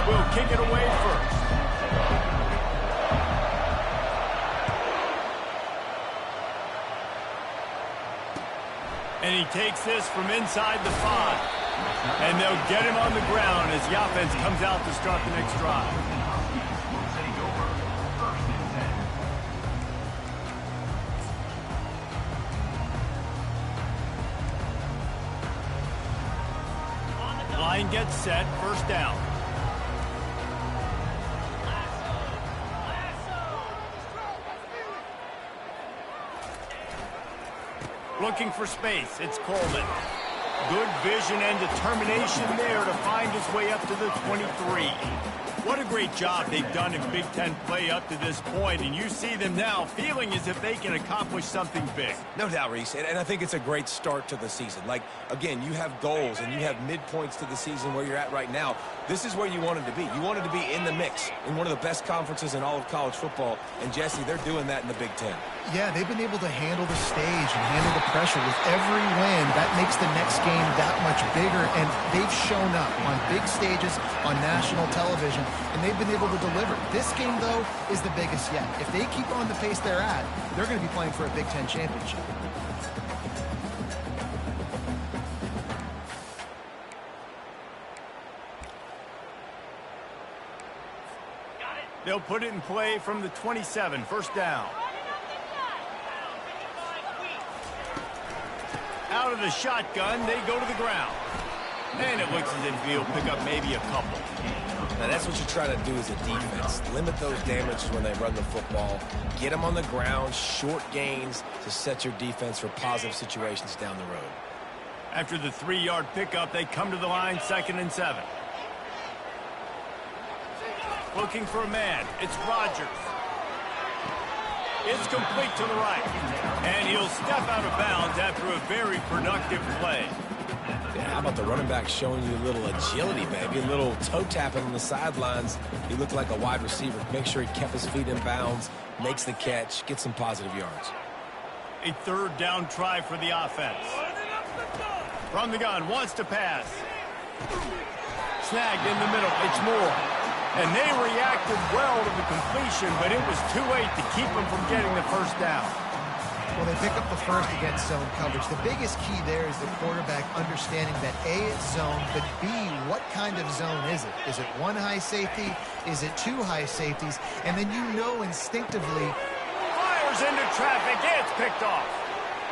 will kick it away first. And he takes this from inside the 5. And they'll get him on the ground as the offense comes out to start the next drive. Line gets set, first down. Looking for space, it's Coleman. Good vision and determination there to find his way up to the 23. What a great job they've done in Big Ten play up to this point, and you see them now feeling as if they can accomplish something big. No doubt, Reese, and I think it's a great start to the season. Like, again, you have goals and you have midpoints to the season where you're at right now. This is where you wanted to be. You wanted to be in the mix in one of the best conferences in all of college football, and Jesse, they're doing that in the Big Ten. Yeah, they've been able to handle the stage and handle the pressure with every win. That makes the next game that much bigger, and they've shown up on big stages on national television, and they've been able to deliver. This game, though, is the biggest yet. If they keep on the pace they're at, they're going to be playing for a Big Ten championship. They'll put it in play from the 27, first down. Out of the shotgun, they go to the ground. And it looks as if he'll pick up maybe a couple. Now, that's what you try to do as a defense. Limit those damages when they run the football. Get them on the ground, short gains to set your defense for positive situations down the road. After the 3-yard pickup, they come to the line, 2nd and 7. Looking for a man. It's Rodgers. It's complete to the right. And he'll step out of bounds after a very productive play. Yeah, how about the running back showing you a little agility, baby? A little toe tapping on the sidelines. He looked like a wide receiver. Make sure he kept his feet in bounds, makes the catch, gets some positive yards. A 3rd down try for the offense. From the gun, wants to pass. Snagged in the middle. It's Moore. And they reacted well to the completion, but it was too late to keep them from getting the first down. Well, they pick up the first against zone coverage. The biggest key there is the quarterback understanding that A, it's zone, but B, what kind of zone is it? Is it 1 high safety? Is it 2 high safeties? And then you know instinctively. Fires into traffic. It's picked off.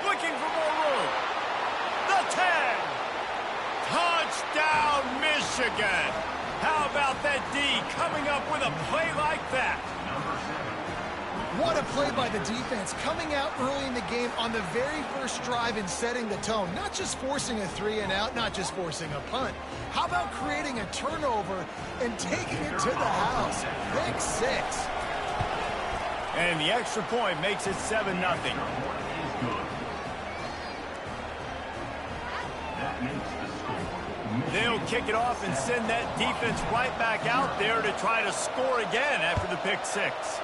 Looking for more room. The 10. Touchdown, Michigan. How about that D coming up with a play like that? What a play by the defense, coming out early in the game on the very first drive and setting the tone. Not just forcing a 3-and-out, not just forcing a punt. How about creating a turnover and taking it to the house? Pick 6. And the extra point makes it 7-0. They'll kick it off and send that defense right back out there to try to score again after the pick 6.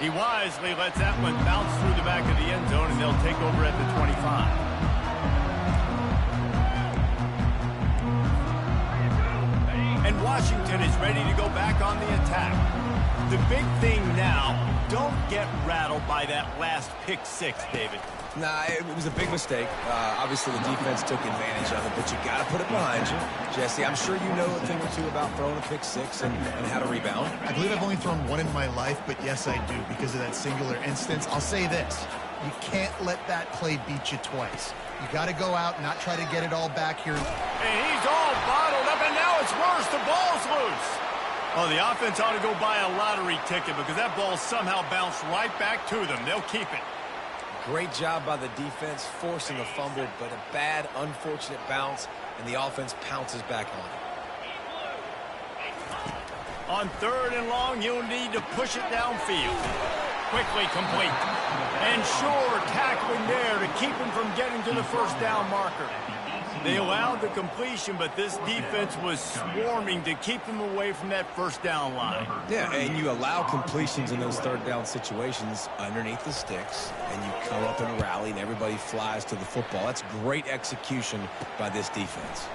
He wisely lets that one bounce through the back of the end zone, and they'll take over at the 25. And Washington is ready to go back on the attack. The big thing now, don't get rattled by that last pick 6, David. Nah, it was a big mistake. Obviously, the defense took advantage of it, but you got to put it behind you. Jesse, I'm sure you know a thing or two about throwing a pick 6 and how to rebound. I believe I've only thrown 1 in my life, but yes, I do because of that singular instance. I'll say this. You can't let that play beat you twice. You got to go out and not try to get it all back here. And he's all bottled up, and now it's worse. The ball's loose. Oh, the offense ought to go buy a lottery ticket because that ball somehow bounced right back to them. They'll keep it. Great job by the defense forcing a fumble, but a bad, unfortunate bounce, and the offense pounces back on it. On 3rd and long, you'll need to push it downfield. Quickly complete. And sure, tackling there to keep him from getting to the first down marker. They allowed the completion, but this defense was swarming to keep them away from that first down line. Yeah, and you allow completions in those 3rd down situations underneath the sticks, and you come up and rally, and everybody flies to the football. That's great execution by this defense.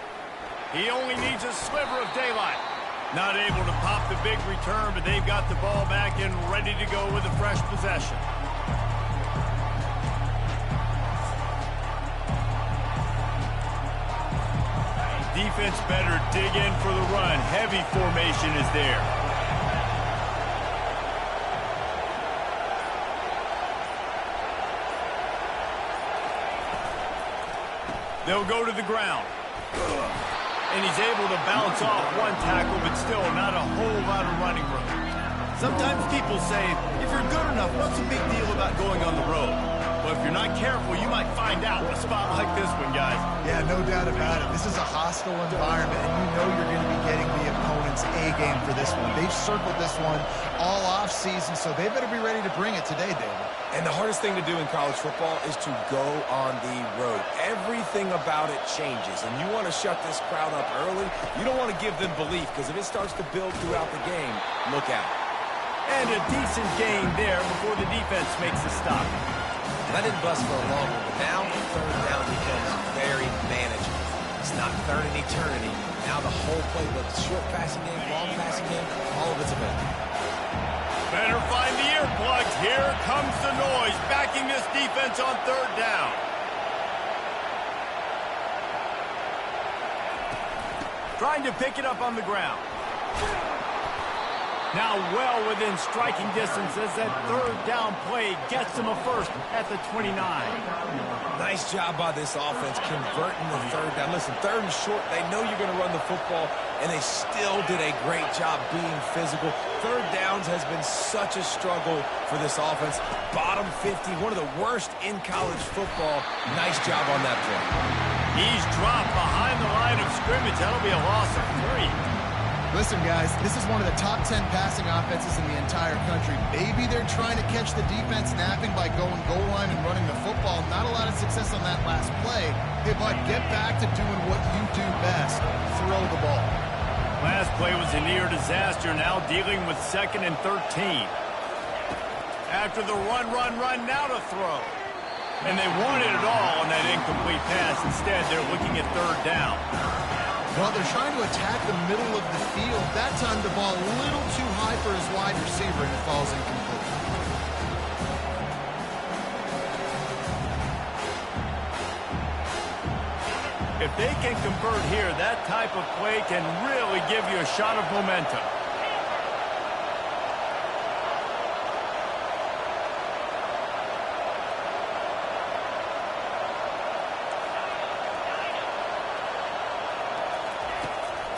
He only needs a sliver of daylight. Not able to pop the big return, but they've got the ball back and ready to go with a fresh possession. Defense better dig in for the run. Heavy formation is there. They'll go to the ground. And he's able to bounce off one tackle, but still not a whole lot of running room. Sometimes people say, if you're good enough, what's the big deal about going on the road? Well, if you're not careful, you might find out a spot like this one, guys. Yeah, no doubt about it. This is a hostile environment, and you know you're going to be getting the opponent's A-game for this one. They've circled this one all off-season, so they better be ready to bring it today, David. And the hardest thing to do in college football is to go on the road. Everything about it changes, and you want to shut this crowd up early. You don't want to give them belief, because if it starts to build throughout the game, look out. And a decent gain there before the defense makes a stop. That didn't bust for a long one, but now third down becomes very manageable. It's not third in eternity. Now the whole playbook, short passing game, long passing game, all of it's available. Better find the earplugs. Here comes the noise, backing this defense on third down. Trying to pick it up on the ground. Now well within striking distance as that third down play gets them a first at the 29. Nice job by this offense converting the third down. Listen, third and short, they know you're going to run the football, and they still did a great job being physical. Third downs has been such a struggle for this offense. Bottom 50, one of the worst in college football. Nice job on that play. He's dropped behind the line of scrimmage. That'll be a loss of 3. Listen, guys, this is one of the top 10 passing offenses in the entire country. Maybe they're trying to catch the defense napping by going goal line and running the football. Not a lot of success on that last play. Hey, bud, get back to doing what you do best. Throw the ball. Last play was a near disaster, now dealing with 2nd and 13. After the run, now to throw. And they wanted it all on that incomplete pass. Instead, they're looking at third down. Well, they're trying to attack the middle of the field. That time, the ball a little too high for his wide receiver, and it falls incomplete. If they can convert here, that type of play can really give you a shot of momentum.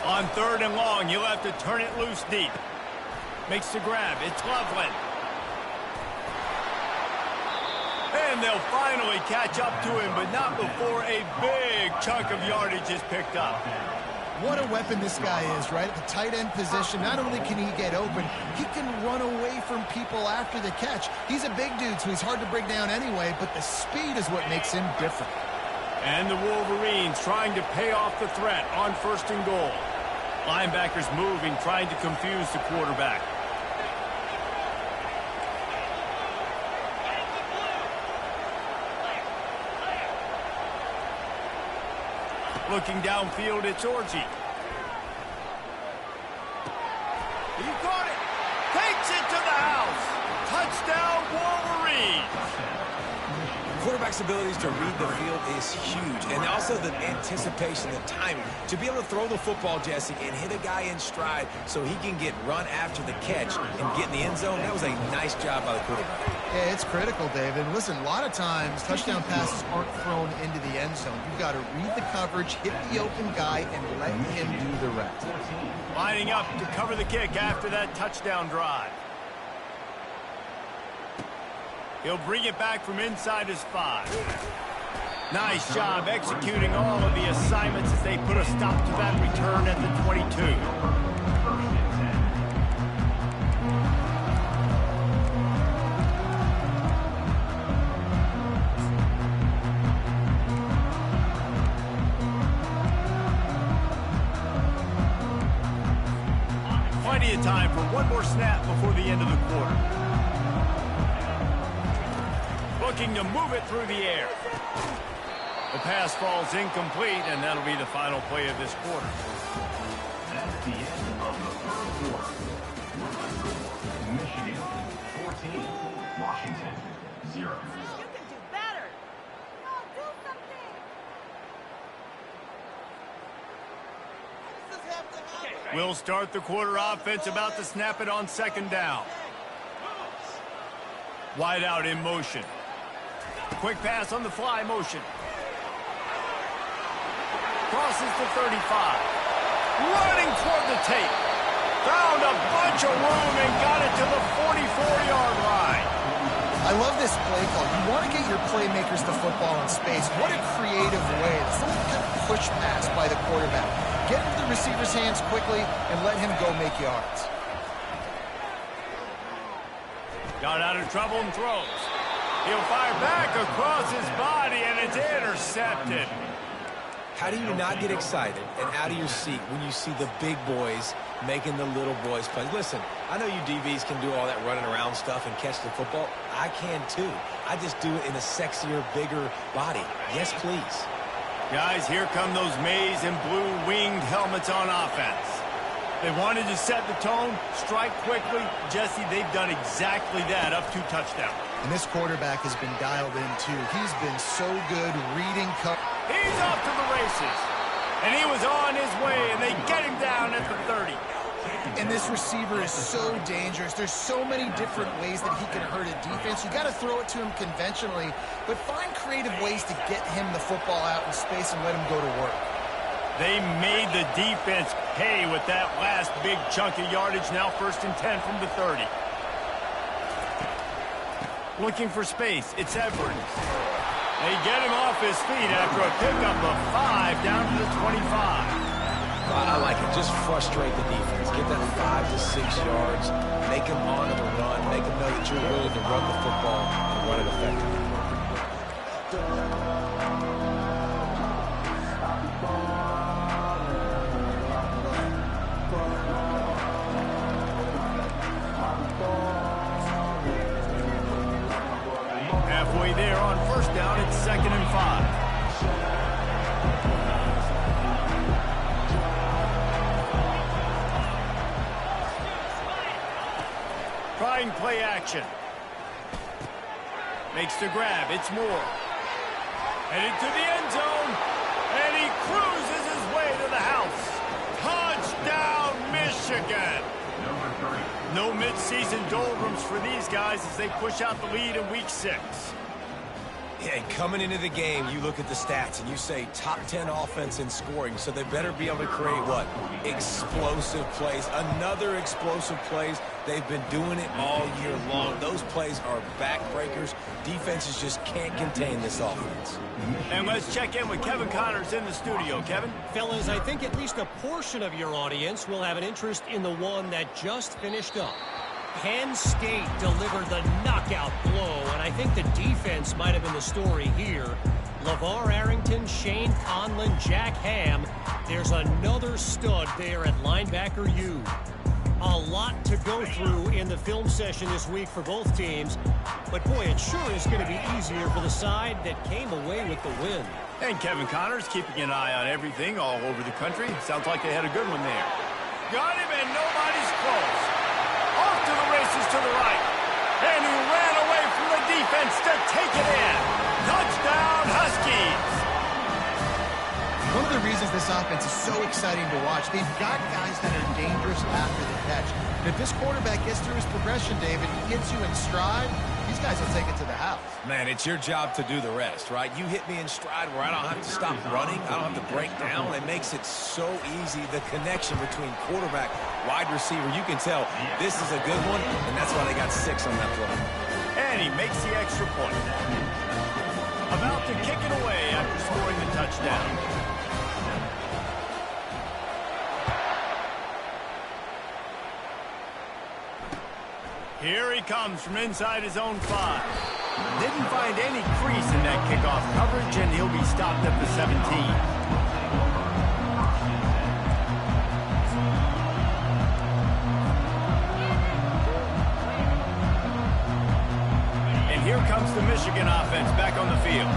On third and long, you'll have to turn it loose deep. Makes the grab. It's Loveland. And they'll finally catch up to him, but not before a big chunk of yardage is picked up. What a weapon this guy is, right? At the tight end position, not only can he get open, he can run away from people after the catch. He's a big dude, so he's hard to bring down anyway, but the speed is what makes him different. And the Wolverines trying to pay off the threat on 1st and goal. Linebackers moving, trying to confuse the quarterback. Looking downfield, it's Orji. He got it. Takes it to the house. Touchdown, Wolverines. Quarterback's abilities to read the field is huge, and also the anticipation, the timing. To be able to throw the football, Jesse, and hit a guy in stride so he can get run after the catch and get in the end zone, that was a nice job by the quarterback. Yeah, it's critical, David. Listen, a lot of times touchdown passes aren't thrown into the end zone. You've got to read the coverage, hit the open guy, and let him do the rest. Lining up to cover the kick after that touchdown drive. He'll bring it back from inside his 5. Nice job executing all of the assignments as they put a stop to that return at the 22. Plenty of time for one more snap before the end of the quarter. Looking to move it through the air. The pass falls incomplete, and that'll be the final play of this quarter. That's the end of the third quarter. Michigan 14, Washington 0. You can do better. No, do something. We'll start the quarter offense, about to snap it on second down. Wide out in motion. Quick pass on the fly motion. Crosses the 35. Running toward the tape. Found a bunch of room and got it to the 44-yard line. I love this play call. You want to get your playmakers the football in space. What a creative way. It's some kind of push pass by the quarterback. Get into the receiver's hands quickly and let him go make yards. Got out of trouble and throws. He'll fire back across his body, and it's intercepted. How do you not get excited and out of your seat when you see the big boys making the little boys play? Listen, I know you DBs can do all that running around stuff and catch the football. I can too. I just do it in a sexier, bigger body. Yes, please. Guys, here come those maize and blue winged helmets on offense. They wanted to set the tone, strike quickly. Jesse, they've done exactly that, up 2 touchdowns. And this quarterback has been dialed in too. He's been so good reading coverage. He's off to the races. And he was on his way, and they get him down at the 30. And this receiver is so dangerous. There's so many different ways that he can hurt a defense. You got to throw it to him conventionally, but find creative ways to get him the football out in space and let him go to work. They made the defense pay with that last big chunk of yardage. Now 1st and 10 from the 30. Looking for space. It's Edwards. They get him off his feet after a pickup of 5 down to the 25. I like it. Just frustrate the defense. Get that 5 to 6 yards. Make them honor the run. Make them know that you're willing to run the football and run it effectively. Halfway there on 1st down, it's 2nd and 5. Trying play action. Makes the grab. It's Moore. Headed to the end zone. And he cruises his way to the house. Touchdown, Michigan. No mid-season doldrums for these guys as they push out the lead in Week 6. Yeah, and coming into the game, you look at the stats and you say top 10 offense in scoring, so they better be able to create what? Explosive plays. Another explosive plays. They've been doing it all year long. Those plays are backbreakers. Defenses just can't contain this offense. And let's check in with Kevin Connors in the studio. Kevin? Fellas, I think at least a portion of your audience will have an interest in the one that just finished up. Penn State delivered the knockout blow, and I think the defense might have been the story here. LeVar Arrington, Shane Conlon, Jack Ham. There's another stud there at linebacker U. A lot to go through in the film session this week for both teams, but boy, it sure is going to be easier for the side that came away with the win. And Kevin Connors keeping an eye on everything all over the country. Sounds like they had a good one there. Got him, and nobody's close. Off to the races to the right. And he ran away from the defense to take it in. Touchdown, Huskies. One of the reasons this offense is so exciting to watch, they've got guys that are dangerous after the catch. And if this quarterback gets through his progression, David, he gets you in stride, these guys will take it to the house. Man, it's your job to do the rest, right? You hit me in stride where I don't have to stop running. I don't have to break down. It makes it so easy. The connection between quarterback, wide receiver, you can tell this is a good one, and that's why they got 6 on that play. And he makes the extra point. About to kick it away after scoring the touchdown. Here he comes from inside his own 5. Didn't find any crease in that kickoff coverage, and he'll be stopped at the 17. And here comes the Michigan offense back on the field.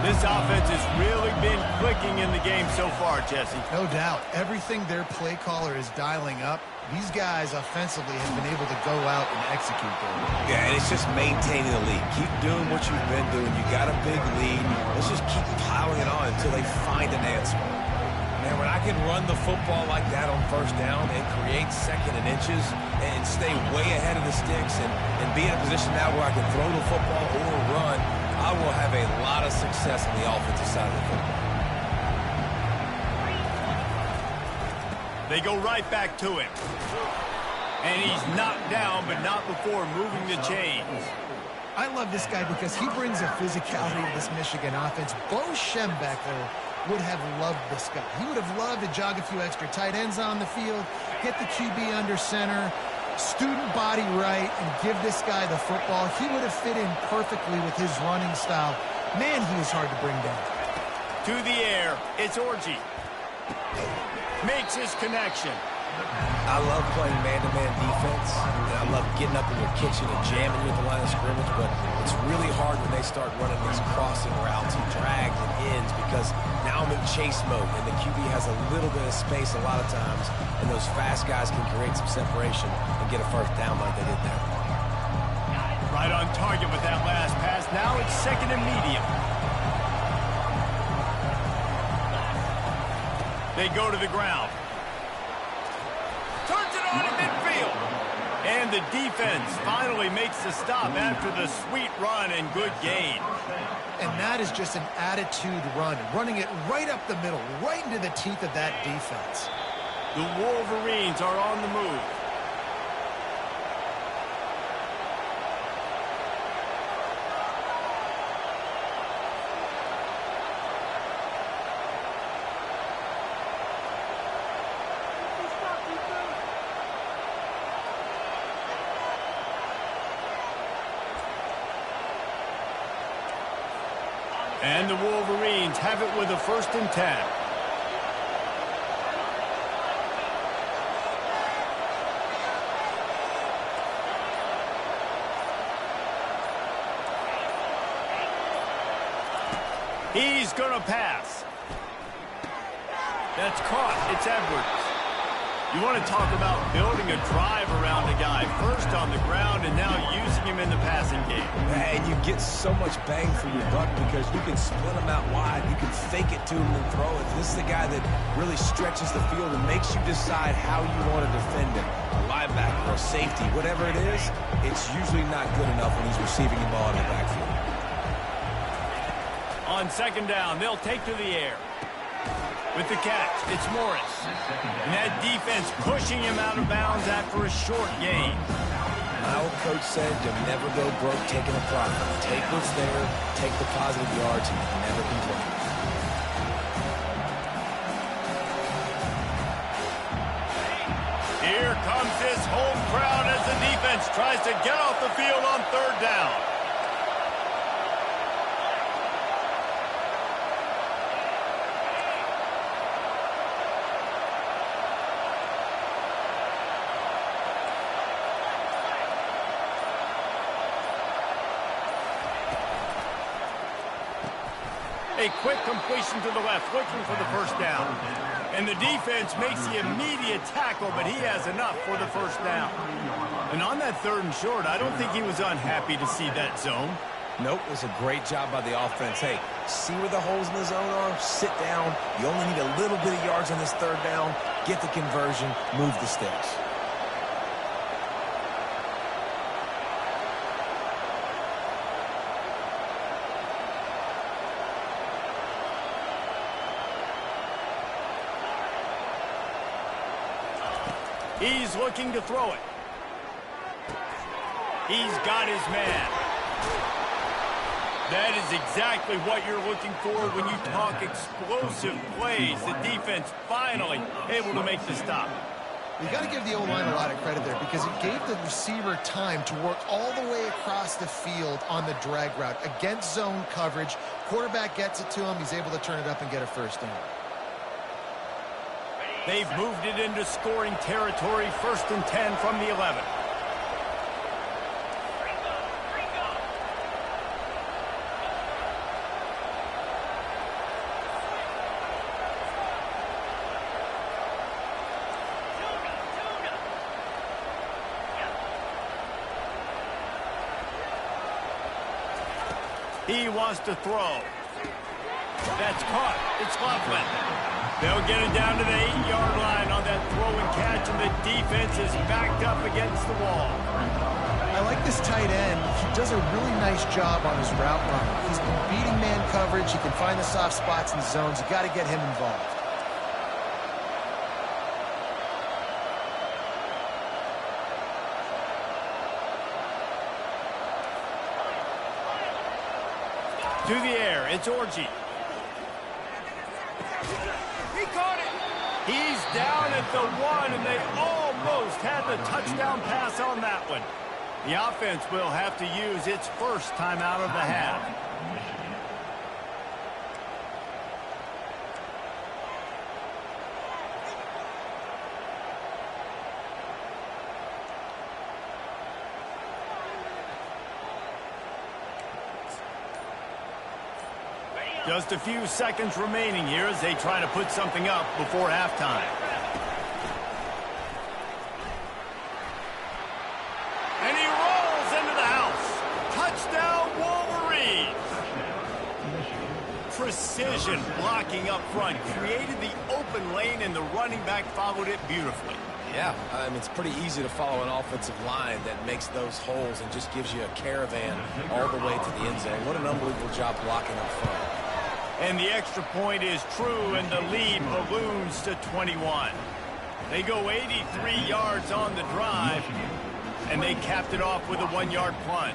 This offense has really been clicking in the game so far, Jesse. No doubt. Everything their play caller is dialing up, these guys offensively have been able to go out and execute there. Yeah, and it's just maintaining the lead. Keep doing what you've been doing. You got a big lead. Let's just keep piling it on until they find an answer. Man, when I can run the football like that on first down and create second and inches and stay way ahead of the sticks and be in a position now where I can throw the football or run, I will have a lot of success on the offensive side of the football. They go right back to him. And he's knocked down, but not before moving the chains. I love this guy because he brings a physicality to this Michigan offense. Bo Schembechler would have loved this guy. He would have loved to jog a few extra tight ends on the field, get the QB under center, student body right, and give this guy the football. He would have fit in perfectly with his running style. Man, he is hard to bring down. To the air, it's Orji. Makes his connection. I love playing man-to-man defense, and I love getting up in your kitchen and jamming you at the line of scrimmage, but it's really hard when they start running these crossing routes and drags and ends because now I'm in chase mode, and the QB has a little bit of space a lot of times, and those fast guys can create some separation and get a first down like they did there. Right on target with that last pass. Now it's second and medium. They go to the ground. Turns it on in midfield. And the defense finally makes the stop after the sweet run and good gain. And that is just an attitude run, running it right up the middle, right into the teeth of that defense. The Wolverines are on the move. And the Wolverines have it with a 1st and 10. He's going to pass. That's caught. It's Edwards. You want to talk about building a drive around a guy. First on the ground and now using him in the passing game. And you get so much bang for your buck because you can split him out wide. You can fake it to him and throw it. This is the guy that really stretches the field and makes you decide how you want to defend him. A linebacker or a safety, whatever it is, it's usually not good enough when he's receiving the ball in the backfield. On 2nd down, they'll take to the air. With the catch, it's Morris. And that defense pushing him out of bounds after a short gain. My old coach said you'll never go broke taking a profit. Take what's there, take the positive yards, and never complain. Here comes his home crowd as the defense tries to get off the field on 3rd down. A quick completion to the left, looking for the 1st down. And the defense makes the immediate tackle, but he has enough for the 1st down. And on that 3rd and short, I don't think he was unhappy to see that zone. Nope, it was a great job by the offense. Hey, see where the holes in the zone are? Sit down. You only need a little bit of yards on this 3rd down. Get the conversion, move the sticks. He's looking to throw it. He's got his man. That is exactly what you're looking for when you talk explosive plays. The defense finally able to make the stop. You got to give the O-line a lot of credit there because it gave the receiver time to work all the way across the field on the drag route against zone coverage. Quarterback gets it to him. He's able to turn it up and get a 1st down. They've moved it into scoring territory, 1st and 10 from the 11. He wants to throw. That's caught. It's Laughlin. They'll get it down to the 8-yard line on that throw and catch, and the defense is backed up against the wall. I like this tight end. He does a really nice job on his route running. He's been beating man coverage. He can find the soft spots in the zones. You got to get him involved. To the air, it's Orji. He caught it. He's down at the 1, and they almost had the touchdown pass on that one. The offense will have to use its first timeout of the half. Just a few seconds remaining here as they try to put something up before halftime. And he rolls into the house. Touchdown, Wolverines! Precision blocking up front created the open lane, and the running back followed it beautifully. Yeah, it's pretty easy to follow an offensive line that makes those holes and just gives you a caravan all the way to the end zone. What an unbelievable job blocking up front. And the extra point is true, and the lead balloons to 21. They go 83 yards on the drive, and they capped it off with a 1-yard plunge.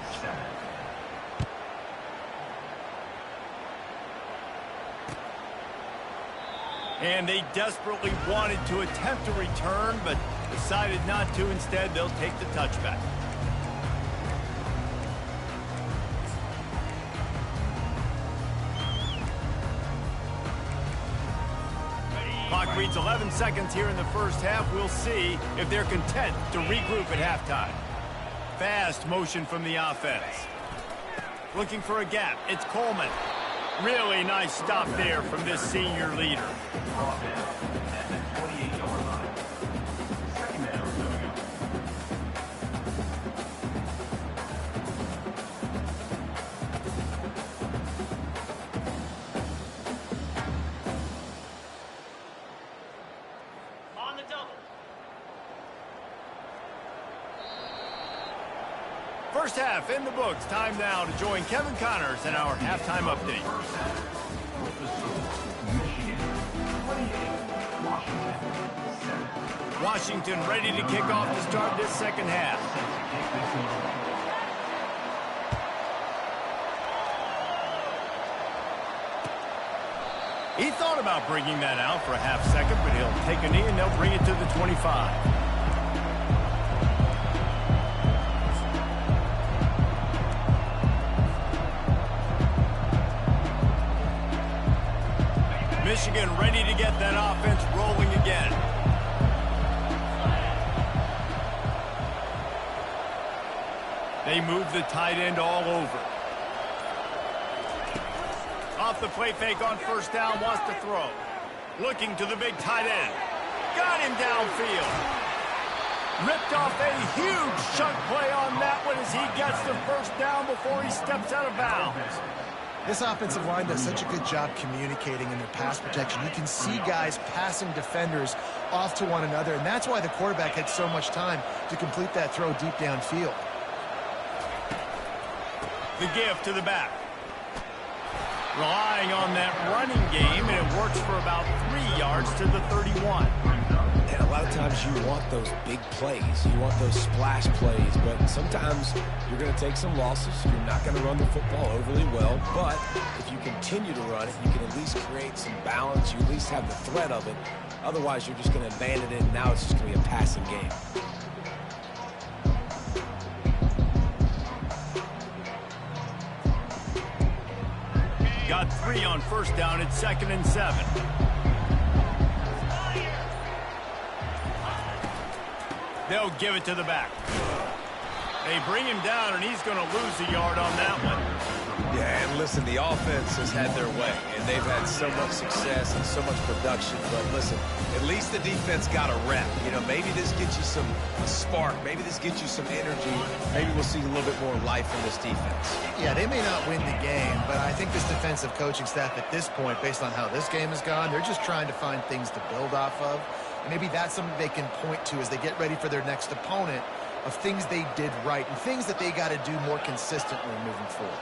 And they desperately wanted to attempt a return, but decided not to. Instead, they'll take the touchback. Clock reads 11 seconds here in the first half. We'll see if they're content to regroup at halftime. Fast motion from the offense. Looking for a gap. It's Coleman. Really nice stop there from this senior leader. First half in the books. Time now to join Kevin Connors in our halftime update. Washington ready to kick off to start this second half. He thought about bringing that out for a half second, but he'll take a knee and they'll bring it to the 25. Michigan ready to get that offense rolling again. They move the tight end all over. Off the play fake on first down, wants to throw. Looking to the big tight end. Got him downfield. Ripped off a huge chunk play on that one as he gets the first down before he steps out of bounds. This offensive line does such a good job communicating in their pass protection. You can see guys passing defenders off to one another, and that's why the quarterback had so much time to complete that throw deep downfield. The give to the back. Relying on that running game, and it works for about 3 yards to the 31. And a lot of times you want those big plays. You want those splash plays, but sometimes you're going to take some losses. You're not going to run the football overly well, but if you continue to run it, you can at least create some balance. You at least have the threat of it. Otherwise, you're just going to abandon it, and now it's just going to be a passing game. Got 3 on first down. It's 2nd and 7. They'll give it to the back. They bring him down, and he's going to lose a yard on that one. Yeah, and listen, the offense has had their way, and they've had so much success and so much production. But listen, at least the defense got a rep. You know, maybe this gets you a spark. Maybe this gets you some energy. Maybe we'll see a little bit more life from this defense. Yeah, they may not win the game, but I think this defensive coaching staff at this point, based on how this game has gone, they're just trying to find things to build off of. And maybe that's something they can point to as they get ready for their next opponent, of things they did right and things that they got to do more consistently moving forward.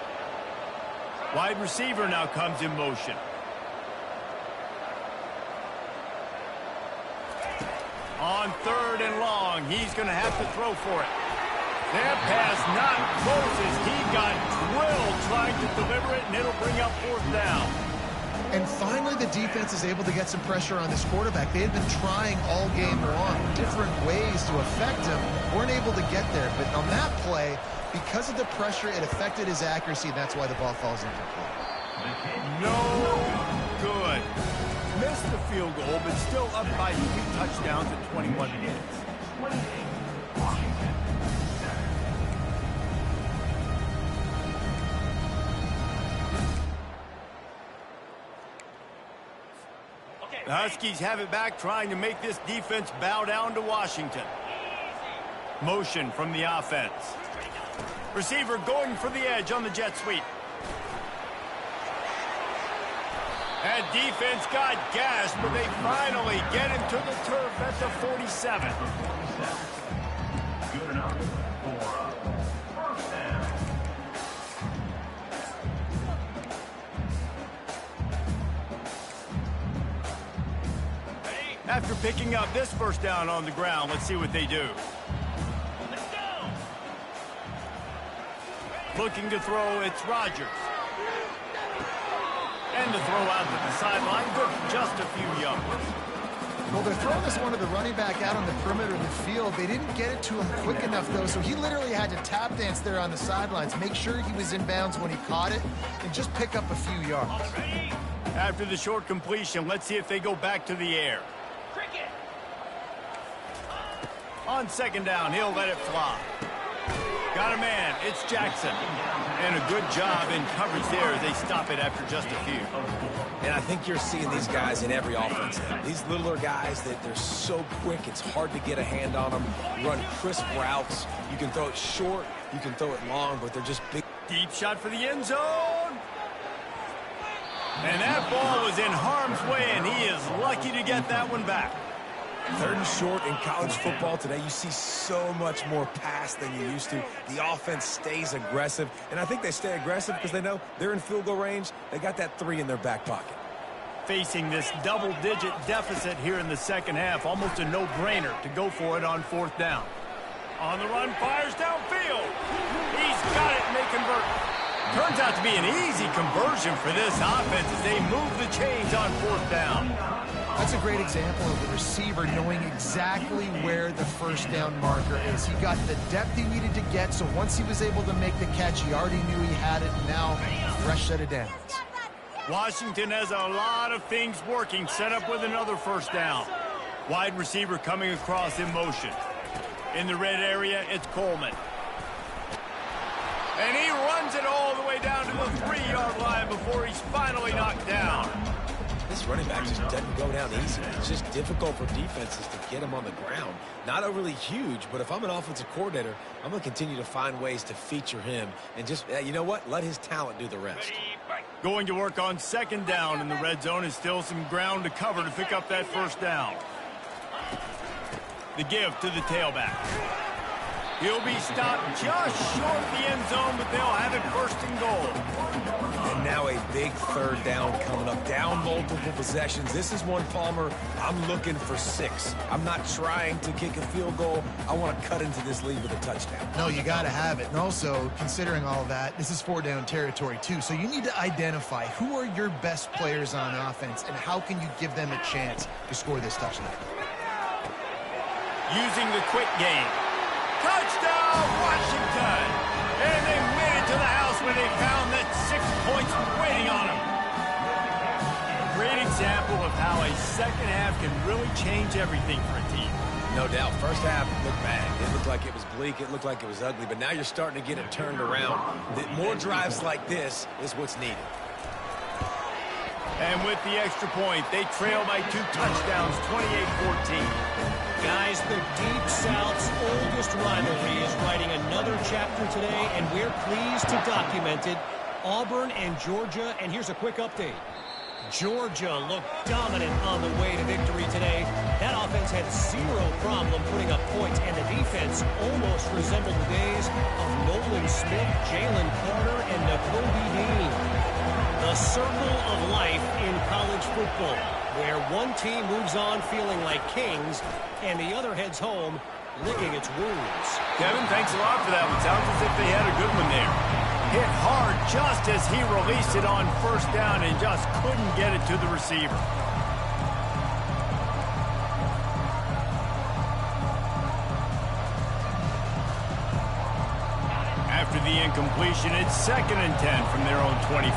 Wide receiver now comes in motion. On 3rd and long, he's going to have to throw for it. That pass not close as he got drilled trying to deliver it, and it'll bring up 4th down. And finally, the defense is able to get some pressure on this quarterback. They had been trying all game long different ways to affect him, weren't able to get there. But on that play, because of the pressure, it affected his accuracy, and that's why the ball falls into play. No good. Missed the field goal, but still up by 3 touchdowns in 21 minutes. The Huskies have it back, trying to make this defense bow down to Washington. Motion from the offense. Receiver going for the edge on the jet sweep. That defense got gashed, but they finally get him to the turf at the 47. Good enough for a 1st down. After picking up this 1st down on the ground, let's see what they do. Looking to throw, it's Rodgers. And the throw out to the sideline, good for just a few yards. Well, they're throwing this one to the running back out on the perimeter of the field. They didn't get it to him quick enough, though, so he literally had to tap dance there on the sidelines, make sure he was in bounds when he caught it, and just pick up a few yards. After the short completion, let's see if they go back to the air. On 2nd down, he'll let it fly. Got a man, it's Jackson. And a good job in coverage there as they stop it after just a few. And I think you're seeing these guys in every offense now. These littler guys, that they're so quick, it's hard to get a hand on them. Run crisp routes. You can throw it short, you can throw it long, but they're just big. Deep shot for the end zone. And that ball was in harm's way, and he is lucky to get that one back. 3rd and short in college football today, you see so much more pass than you used to. The offense stays aggressive, and I think they stay aggressive because they know they're in field goal range. They got that 3 in their back pocket. Facing this double-digit deficit here in the 2nd half, almost a no-brainer to go for it on 4th down. On the run, fires downfield. He's got it, and they convert. Turns out to be an easy conversion for this offense as they move the chains on 4th down. That's a great example of the receiver knowing exactly where the 1st down marker is. He got the depth he needed to get, so once he was able to make the catch, he already knew he had it. Now, fresh set of downs. Washington has a lot of things working, set up with another 1st down. Wide receiver coming across in motion. In the red area, it's Coleman. And he runs it all the way down to the 3-yard line before he's finally knocked down. This running back just doesn't go down easy. It's just difficult for defenses to get him on the ground. Not overly huge, but if I'm an offensive coordinator, I'm going to continue to find ways to feature him and just, you know what, let his talent do the rest. Going to work on 2nd down in the red zone is still some ground to cover to pick up that 1st down. The give to the tailback. He'll be stopped just short of the end zone, but they'll have it 1st and goal. And now a big 3rd down coming up. Down multiple possessions. This is one, Palmer, I'm looking for 6. I'm not trying to kick a field goal. I want to cut into this lead with a touchdown. No, you got to have it. And also, considering all of that, this is 4-down territory, too. So you need to identify who are your best players on offense and how can you give them a chance to score this touchdown. Using the quick game. Touchdown, Washington! And they made it to the house where they found that 6 points waiting on them. A great example of how a 2nd half can really change everything for a team. No doubt. First half looked bad. It looked like it was bleak. It looked like it was ugly. But now you're starting to get it turned around. More drives like this is what's needed. And with the extra point, they trail by 2 touchdowns, 28-14. Guys, the Deep South's oldest rivalry is writing another chapter today, and we're pleased to document it. Auburn and Georgia, and here's a quick update. Georgia looked dominant on the way to victory today. That offense had zero problem putting up points, and the defense almost resembled the days of Nolan Smith, Jalen Carter, and Nakobe Dean. The circle of life in college football, where one team moves on feeling like kings, and the other heads home licking its wounds. Kevin, thanks a lot for that one. Sounds as if they had a good one there. Hit hard just as he released it on first down and just couldn't get it to the receiver. After the incompletion, it's 2nd and 10 from their own 25.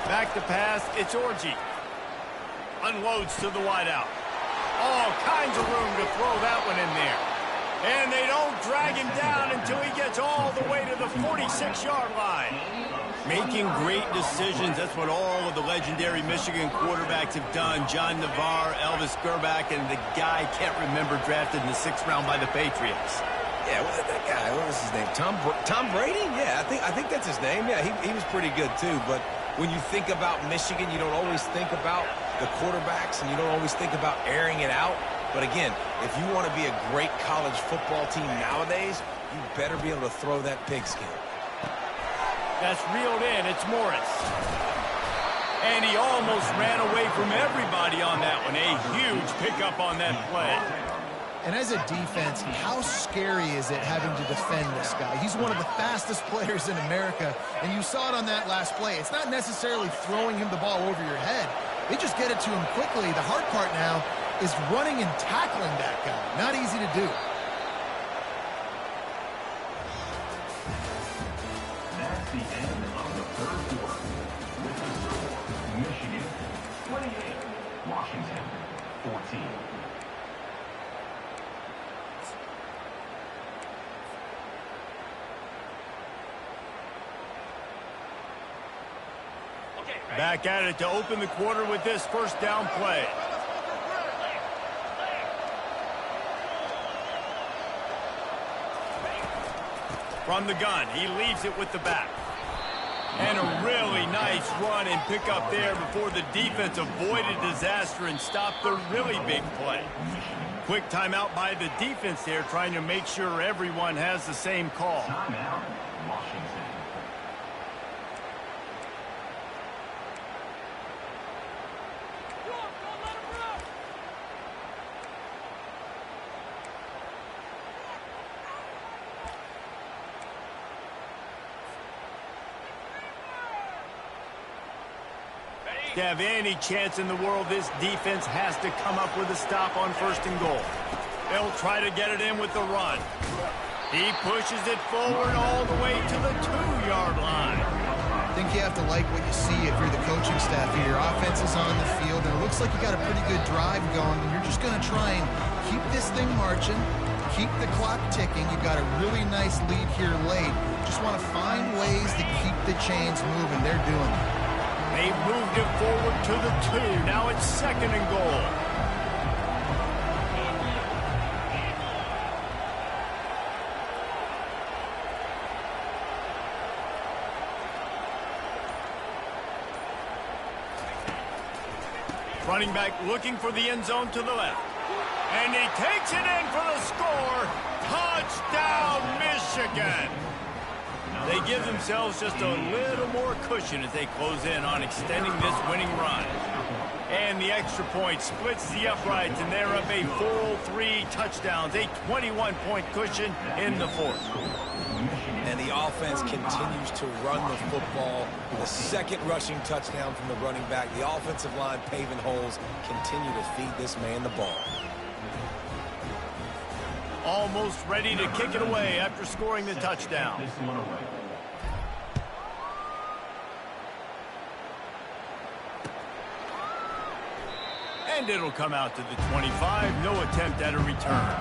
Back to pass, it's Orji. Unloads to the wideout. All kinds of room to throw that one in there. And they don't drag him down until he gets all the way to the 46-yard line. Making great decisions, that's what all of the legendary Michigan quarterbacks have done. John Navarre, Elvis Gerbach, and the guy, can't remember, drafted in the 6th round by the Patriots. Yeah, that guy, what was his name? Tom Brady? Yeah, I think that's his name. Yeah, he was pretty good too. But when you think about Michigan, you don't always think about the quarterbacks, and you don't always think about airing it out. But again, if you want to be a great college football team nowadays, you better be able to throw that pigskin. That's reeled in. It's Morris. And he almost ran away from everybody on that one. A huge pickup on that play. And as a defense, how scary is it having to defend this guy? He's one of the fastest players in America, and you saw it on that last play. It's not necessarily throwing him the ball over your head. They just get it to him quickly. The hard part now is running and tackling that guy. Not easy to do. That's the end of the 3rd quarter. With the score, Michigan 28, Washington 14. Back at it to open the quarter with this first down play. From the gun, he leaves it with the back. And a really nice run and pick up there before the defense avoided disaster and stopped the really big play. Quick timeout by the defense there, trying to make sure everyone has the same call. Timeout, Washington. To have any chance in the world, this defense has to come up with a stop on 1st and goal. They'll try to get it in with the run. He pushes it forward all the way to the 2-yard line. I think you have to like what you see if you're the coaching staff here. Your offense is on the field, and it looks like you got a pretty good drive going, and you're just going to try and keep this thing marching, keep the clock ticking. You've got a really nice lead here late. Just want to find ways to keep the chains moving. They're doing it. They moved it forward to the 2. Now it's 2nd and goal. Running back looking for the end zone to the left. And he takes it in for the score. Touchdown, Michigan. They give themselves just a little more cushion as they close in on extending this winning run. And the extra point splits the uprights, and they're up a full 3 touchdowns, a 21-point cushion in the 4th. And the offense continues to run the football. The 2nd rushing touchdown from the running back. The offensive line paving holes, continue to feed this man the ball. Almost ready to kick it away after scoring the touchdown. This one away. And it'll come out to the 25. No attempt at a return.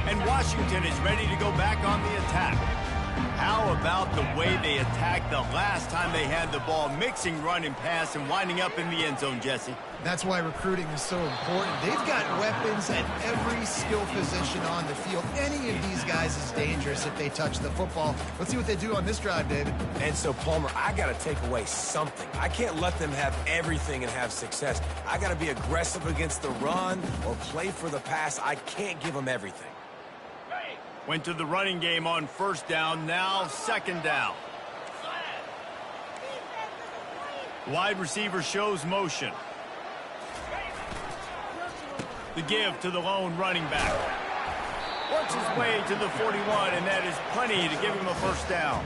And Washington is ready to go back on the attack. How about the way they attacked the last time they had the ball, mixing run and pass and winding up in the end zone, Jesse? That's why recruiting is so important. They've got weapons at every skill position on the field. Any of these guys is dangerous if they touch the football. Let's see what they do on this drive, David. And so, Palmer, I got to take away something. I can't let them have everything and have success. I got to be aggressive against the run or play for the pass. I can't give them everything. Went to the running game on first down, now second down. Wide receiver shows motion. The give to the lone running back. Works his way to the 41, and that is plenty to give him a first down.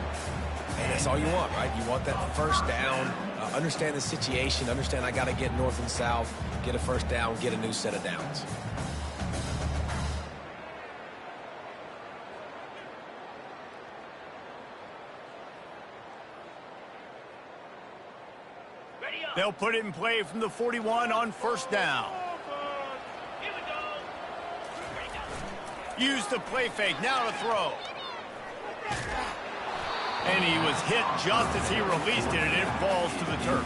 And that's all you want, right? You want that first down, understand the situation, understand I got to get north and south, get a first down, get a new set of downs. They'll put it in play from the 41 on first down. Use the play fake, now to throw. And he was hit just as he released it, and it falls to the turf.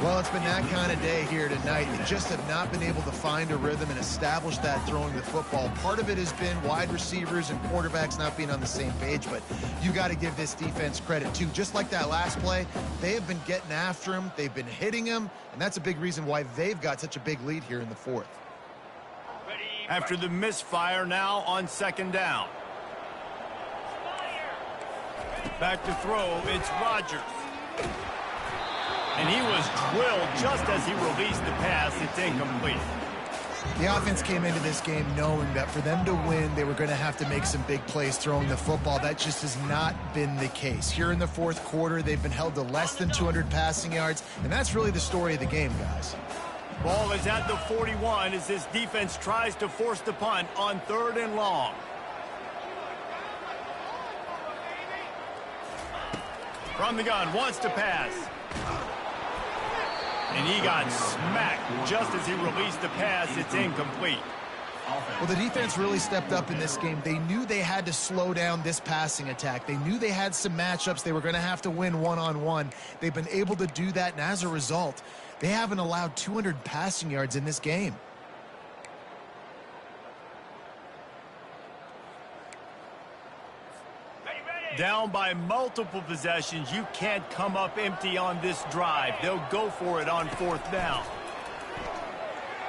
Well, it's been that kind of day here tonight. They just have not been able to find a rhythm and establish that throwing the football. Part of it has been wide receivers and quarterbacks not being on the same page, but you got to give this defense credit, too. Just like that last play, they have been getting after him. They've been hitting him, and that's a big reason why they've got such a big lead here in the fourth. After the misfire, now on second down. Back to throw, it's Rodgers. And he was drilled just as he released the pass. It's incomplete. The offense came into this game knowing that for them to win, they were going to have to make some big plays throwing the football. That just has not been the case. Here in the fourth quarter, they've been held to less than 200 passing yards, and that's really the story of the game, guys. Ball is at the 41 as this defense tries to force the punt on third and long. From the gun, wants to pass. And he got smacked just as he released the pass. It's incomplete. Well, the defense really stepped up in this game. They knew they had to slow down this passing attack. They knew they had some matchups they were going to have to win one-on-one. They've been able to do that, and as a result, they haven't allowed 200 passing yards in this game. Down by multiple possessions, you can't come up empty on this drive. They'll go for it on fourth down.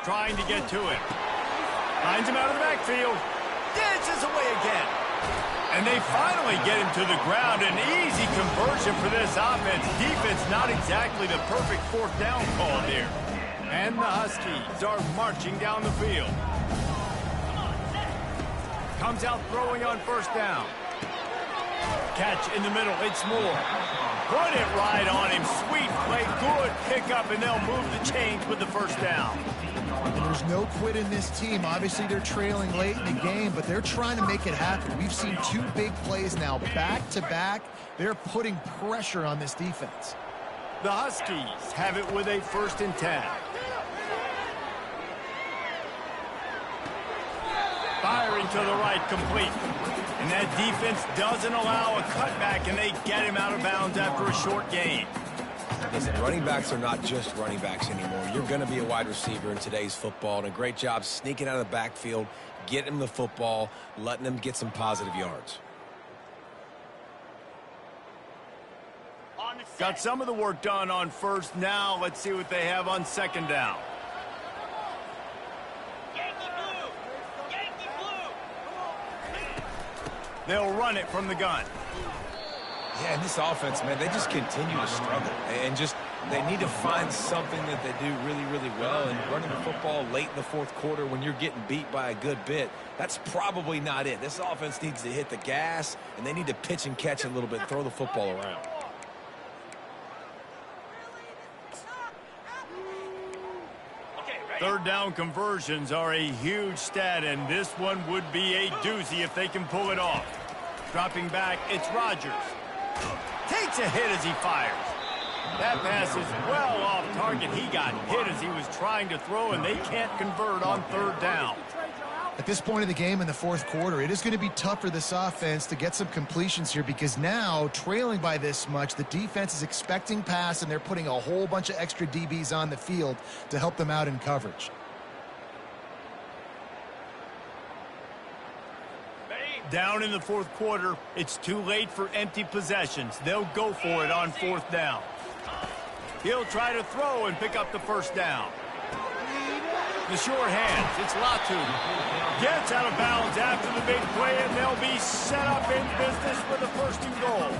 Trying to get to it. Finds him out of the backfield. Dances away again. And they finally get him to the ground. An easy conversion for this offense. Defense not exactly the perfect fourth down call there. And the Huskies are marching down the field. Comes out throwing on first down. Catch in the middle, it's Moore. Put it right on him, sweet play, good pickup, and they'll move the chains with the first down. And there's no quit in this team. Obviously, they're trailing late in the game, but they're trying to make it happen. We've seen two big plays now, back-to-back. They're putting pressure on this defense. The Huskies have it with a 1st and 10. Firing to the right, complete. And that defense doesn't allow a cutback, and they get him out of bounds after a short gain. Listen, running backs are not just running backs anymore. You're going to be a wide receiver in today's football, and a great job sneaking out of the backfield, getting him the football, letting him get some positive yards. Got some of the work done on first. Now let's see what they have on second down. They'll run it from the gun. Yeah, and this offense, man, they just continue to struggle. And just, they need to find something that they do really, really well. And running the football late in the fourth quarter when you're getting beat by a good bit, that's probably not it. This offense needs to hit the gas, and they need to pitch and catch a little bit, throw the football around. Third down conversions are a huge stat, and this one would be a doozy if they can pull it off. Dropping back, it's Rodgers. Takes a hit as he fires. That pass is well off target. He got hit as he was trying to throw, and they can't convert on third down. At this point of the game in the fourth quarter, it is going to be tough for this offense to get some completions here because now, trailing by this much, the defense is expecting pass, and they're putting a whole bunch of extra DBs on the field to help them out in coverage. Down in the fourth quarter, it's too late for empty possessions. They'll go for it on fourth down. He'll try to throw and pick up the first down. The short hands, it's Latu. Gets out of bounds after the big play, and they'll be set up in business with a first and goal.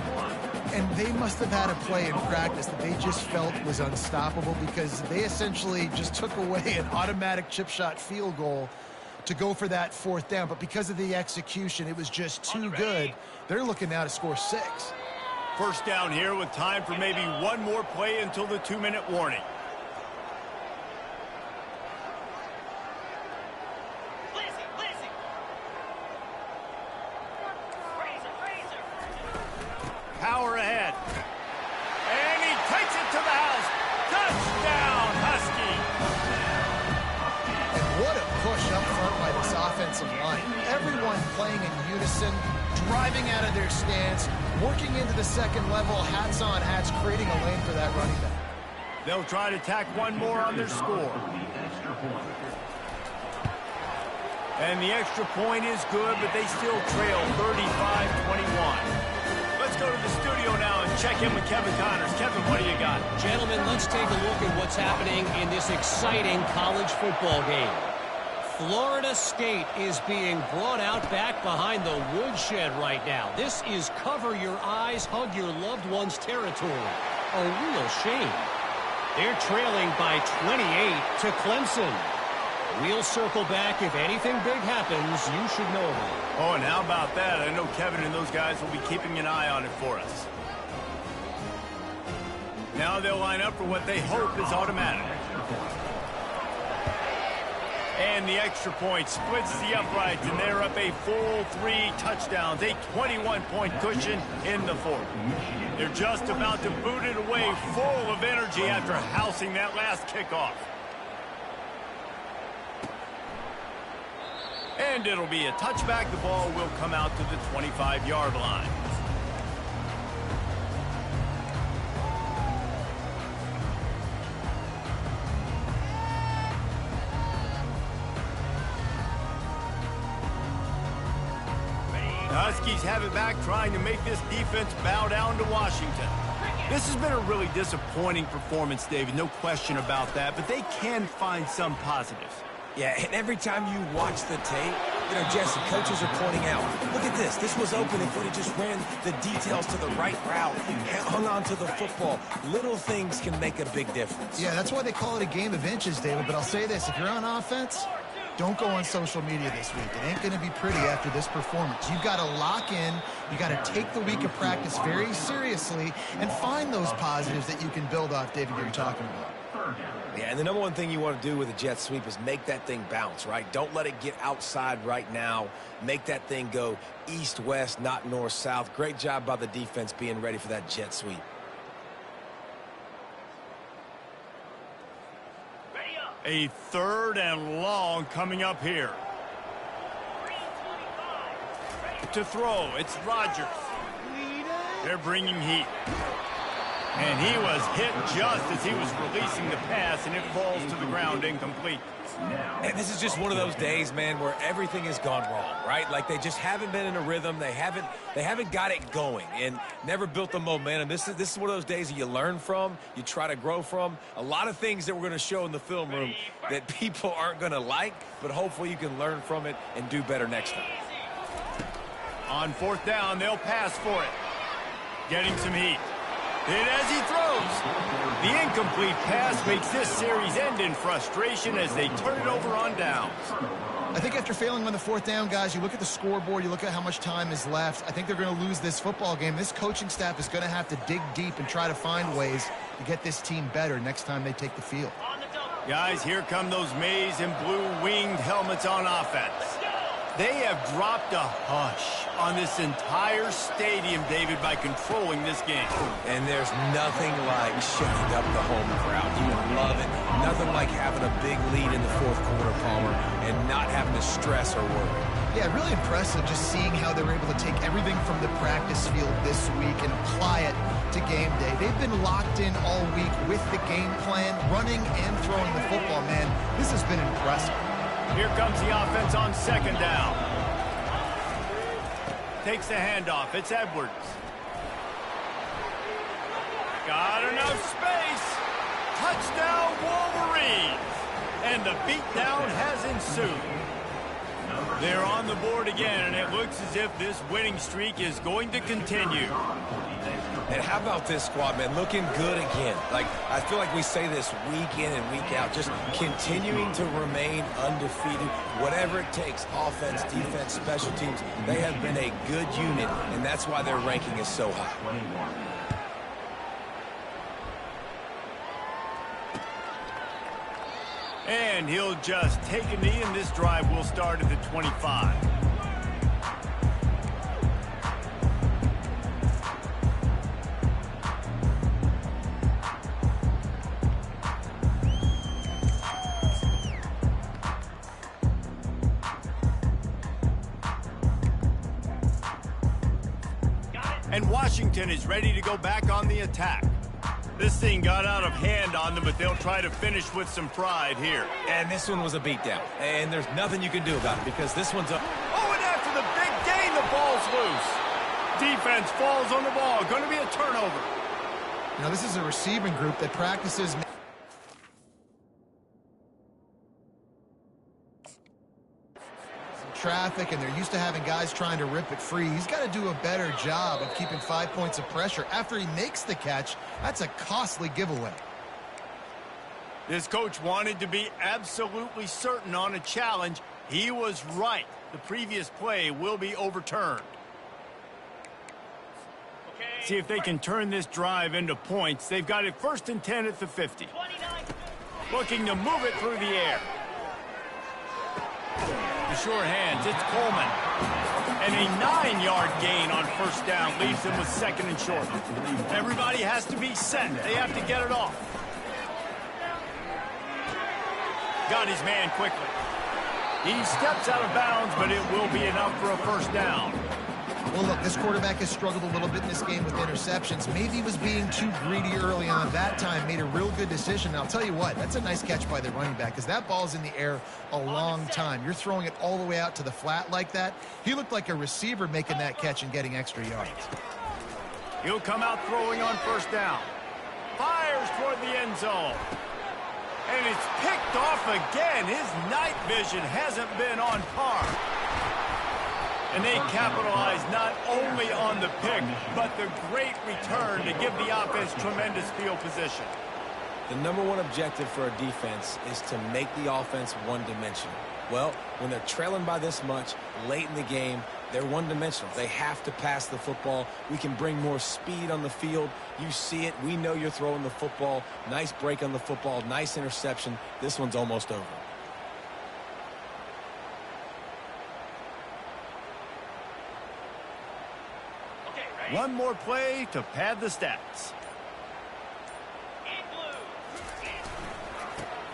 And they must have had a play in practice that they just felt was unstoppable because they essentially just took away an automatic chip shot field goal to go for that fourth down. But because of the execution, it was just too good. They're looking now to score 6. First down here with time for maybe one more play until the 2-minute warning. Power ahead. And he takes it to the house. Touchdown, Husky. And what a push up front by this offensive line. Everyone playing in unison, driving out of their stance, working into the second level, hats on hats, creating a lane for that running back. They'll try to tack one more on their score. And the extra point is good, but they still trail 35-21. Let's go to the studio now and check in with Kevin Connors. Kevin, what do you got? Gentlemen, let's take a look at what's happening in this exciting college football game. Florida State is being brought out back behind the woodshed right now. This is cover your eyes, hug your loved ones territory. A real shame. They're trailing by 28 to Clemson. We'll circle back. If anything big happens, you should know about it. Oh, and how about that? I know Kevin and those guys will be keeping an eye on it for us. Now they'll line up for what they hope is automatic. And the extra point splits the uprights, and they're up a full 3 touchdowns, a 21-point cushion in the fourth. They're just about to boot it away full of energy after housing that last kickoff. And it'll be a touchback. The ball will come out to the 25-yard line. The Huskies have it back, trying to make this defense bow down to Washington. This has been a really disappointing performance, David, no question about that, but they can find some positives. Yeah, and every time you watch the tape, Jesse, coaches are pointing out, look at this. This was open if we just ran the details to the right route, hung on to the football. Little things can make a big difference. Yeah, that's why they call it a game of inches, David. But I'll say this, if you're on offense, don't go on social media this week. It ain't going to be pretty after this performance. You've got to lock in. You got to take the week of practice very seriously and find those positives that you can build off, David, you're talking about. Yeah, and the number one thing you want to do with a jet sweep is make that thing bounce, right? Don't let it get outside right now. Make that thing go east-west, not north-south. Great job by the defense being ready for that jet sweep. A 3rd and long coming up here. To throw, it's Rodgers. They're bringing heat. And he was hit just as he was releasing the pass, and it falls to the ground incomplete. And this is just one of those days, man, where everything has gone wrong, right? Like they just haven't been in a rhythm. They haven't got it going and never built the momentum. This is one of those days that you learn from, you try to grow from. A lot of things that we're going to show in the film room that people aren't going to like, but hopefully you can learn from it and do better next time. On 4th down, they'll pass for it. Getting some heat. And as he throws, the incomplete pass makes this series end in frustration as they turn it over on downs. I think after failing on the 4th down, guys, you look at the scoreboard, you look at how much time is left. I think they're going to lose this football game. This coaching staff is going to have to dig deep and try to find ways to get this team better next time they take the field. Guys, here come those maize and blue winged helmets on offense. They have dropped a hush on this entire stadium, David, by controlling this game. And there's nothing like shutting up the home crowd. You love it. Nothing like having a big lead in the fourth quarter, Palmer, and not having to stress or worry. Yeah, really impressive just seeing how they were able to take everything from the practice field this week and apply it to game day. They've been locked in all week with the game plan, running and throwing the football, man. This has been impressive. Here comes the offense on second down. Takes the handoff. It's Edwards. Got enough space. Touchdown, Wolverines. And the beatdown has ensued. They're on the board again, and it looks as if this winning streak is going to continue. And how about this squad, man? Looking good again. Like, I feel like we say this week in and week out, just continuing to remain undefeated. Whatever it takes, offense, defense, special teams, they have been a good unit, and that's why their ranking is so high. And he'll just take a knee, and this drive will start at the 25. And Washington is ready to go back on the attack. This thing got out of hand on them, but they'll try to finish with some pride here. And this one was a beatdown. And there's nothing you can do about it because this one's a... Oh, and after the big gain, the ball's loose. Defense falls on the ball. Going to be a turnover. Now, this is a receiving group that practices... traffic, and they're used to having guys trying to rip it free. He's got to do a better job of keeping 5 points of pressure. After he makes the catch, that's a costly giveaway. This coach wanted to be absolutely certain on a challenge. He was right. The previous play will be overturned. See if they can turn this drive into points. They've got it 1st and 10 at the 50. Looking to move it through the air. The sure hands, it's Coleman. And a 9-yard gain on 1st down leaves them with 2nd and short. Everybody has to be set. They have to get it off. Got his man quickly. He steps out of bounds, but it will be enough for a 1st down. Well, look, this quarterback has struggled a little bit in this game with interceptions. Maybe he was being too greedy early on. That time made a real good decision. And I'll tell you what, that's a nice catch by the running back because that ball's in the air a long time. You're throwing it all the way out to the flat like that. He looked like a receiver making that catch and getting extra yards. He'll come out throwing on 1st down. Fires toward the end zone. And it's picked off again. His night vision hasn't been on par. And they capitalize not only on the pick, but the great return to give the offense tremendous field position. The #1 objective for a defense is to make the offense one-dimensional. Well, when they're trailing by this much late in the game, they're one-dimensional. They have to pass the football. We can bring more speed on the field. You see it. We know you're throwing the football. Nice break on the football. Nice interception. This one's almost over. One more play to pad the stats.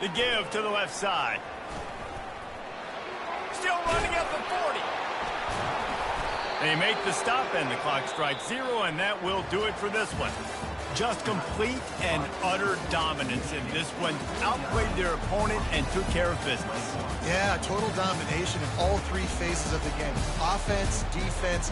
The give to the left side. Still running at the 40. They make the stop, and the clock strikes 0, and that will do it for this one. Just complete and utter dominance in this one. Outplayed their opponent and took care of business. Yeah, total domination in all 3 phases of the game. Offense, defense,